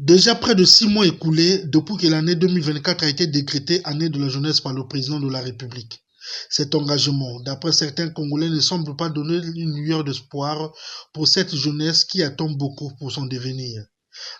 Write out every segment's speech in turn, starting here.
Déjà près de 6 mois écoulés depuis que l'année 2024 a été décrétée année de la jeunesse par le président de la République. Cet engagement, d'après certains Congolais, ne semble pas donner une lueur d'espoir pour cette jeunesse qui attend beaucoup pour son devenir.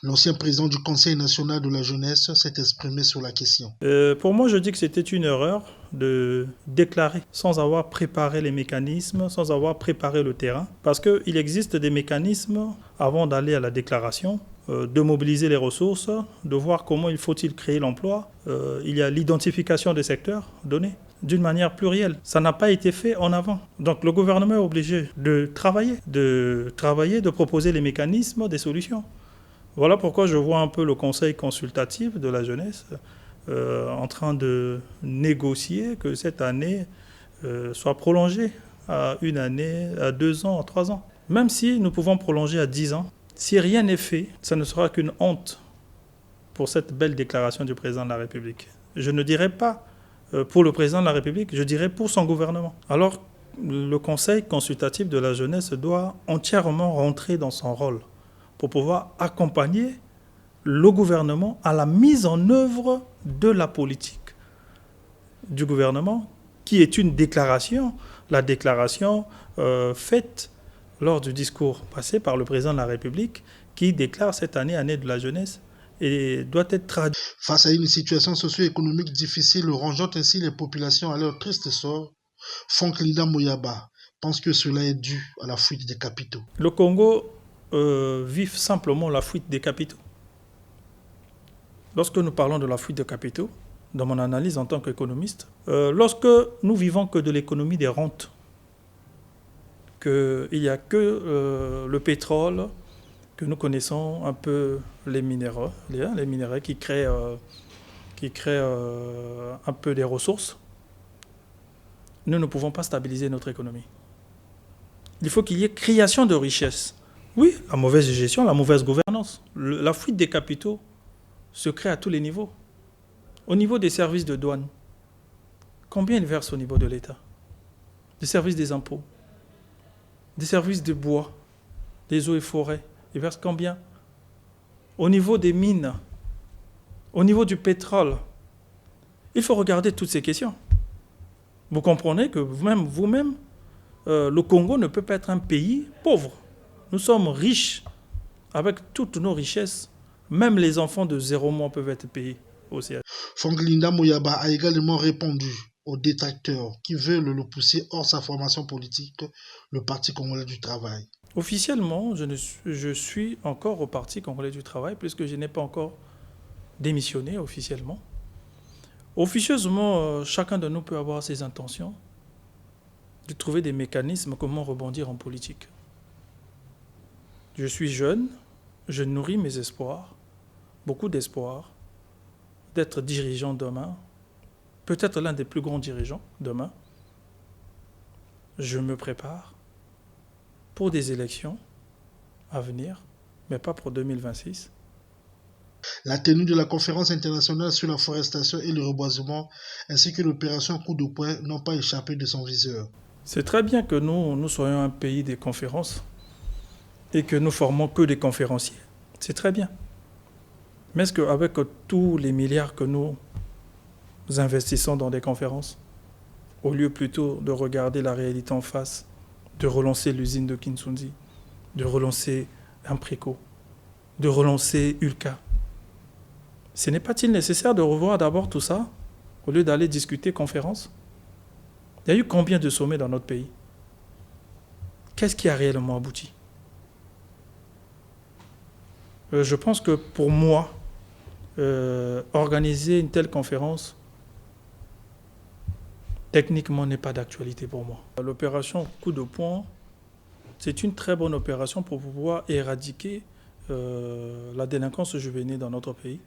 L'ancien président du Conseil national de la jeunesse s'est exprimé sur la question. Pour moi, je dis que c'était une erreur de déclarer sans avoir préparé les mécanismes, sans avoir préparé le terrain. Parce qu'il existe des mécanismes avant d'aller à la déclaration, de mobiliser les ressources, de voir comment il faut-il créer l'emploi. Il y a l'identification des secteurs donnés d'une manière plurielle. Ça n'a pas été fait en avant. Donc le gouvernement est obligé de travailler, de proposer les mécanismes, des solutions. Voilà pourquoi je vois un peu le conseil consultatif de la jeunesse en train de négocier que cette année soit prolongée à 1 année, à 2 ans, à 3 ans. Même si nous pouvons prolonger à 10 ans, si rien n'est fait, ça ne sera qu'une honte pour cette belle déclaration du président de la République. Je ne dirais pas pour le président de la République, je dirais pour son gouvernement. Alors, le conseil consultatif de la jeunesse doit entièrement rentrer dans son rôle pour pouvoir accompagner le gouvernement à la mise en œuvre de la politique du gouvernement, qui est une déclaration, la déclaration faite lors du discours passé par le président de la République, qui déclare cette année, année de la jeunesse, et doit être traduite. Face à une situation socio-économique difficile, rangeant ainsi les populations à leur triste sort, Franck Linda Moyaba pense que cela est dû à la fuite des capitaux. Le Congo vivent simplement la fuite des capitaux. Lorsque nous parlons de la fuite des capitaux, dans mon analyse en tant qu'économiste, lorsque nous vivons que de l'économie des rentes, qu'il n'y a que le pétrole, que nous connaissons un peu les minéraux qui créent un peu des ressources, nous ne pouvons pas stabiliser notre économie. Il faut qu'il y ait création de richesses. Oui, la mauvaise gestion, la mauvaise gouvernance. La fuite des capitaux se crée à tous les niveaux. Au niveau des services de douane, combien ils versent au niveau de l'État? Des services des impôts, des services de bois, des eaux et forêts, ils versent combien? Au niveau des mines, au niveau du pétrole, il faut regarder toutes ces questions. Vous comprenez que vous-même, le Congo ne peut pas être un pays pauvre. Nous sommes riches avec toutes nos richesses. Même les enfants de 0 mois peuvent être payés au CH. Franck Linda Moyaba a également répondu aux détracteurs qui veulent le pousser hors sa formation politique, le Parti congolais du travail. Officiellement, je suis encore au Parti congolais du travail puisque je n'ai pas encore démissionné officiellement. Officieusement, chacun de nous peut avoir ses intentions de trouver des mécanismes comment rebondir en politique. Je suis jeune, je nourris mes espoirs, beaucoup d'espoir, d'être dirigeant demain, peut-être l'un des plus grands dirigeants demain. Je me prépare pour des élections à venir, mais pas pour 2026. La tenue de la conférence internationale sur la forestation et le reboisement, ainsi que l'opération Coup de poing, n'ont pas échappé de son viseur. C'est très bien que nous soyons un pays des conférences et que nous formons que des conférenciers. C'est très bien. Mais est-ce qu'avec tous les milliards que nous investissons dans des conférences, au lieu plutôt de regarder la réalité en face, de relancer l'usine de Kinshasa, de relancer Impreco, de relancer Ulka, ce n'est pas-il nécessaire de revoir d'abord tout ça, au lieu d'aller discuter conférences? Il y a eu combien de sommets dans notre pays? Qu'est-ce qui a réellement abouti? Je pense que pour moi, organiser une telle conférence, techniquement, n'est pas d'actualité pour moi. L'opération Coup de poing, c'est une très bonne opération pour pouvoir éradiquer la délinquance juvénile dans notre pays.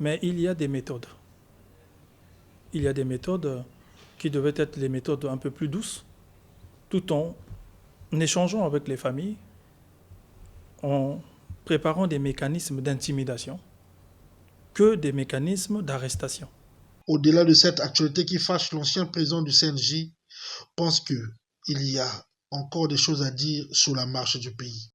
Mais il y a des méthodes. Il y a des méthodes qui devaient être les méthodes un peu plus douces, tout en échangeant avec les familles, en préparant des mécanismes d'intimidation que des mécanismes d'arrestation. Au-delà de cette actualité qui fâche, l'ancien président du CNJ pense qu'il y a encore des choses à dire sur la marche du pays.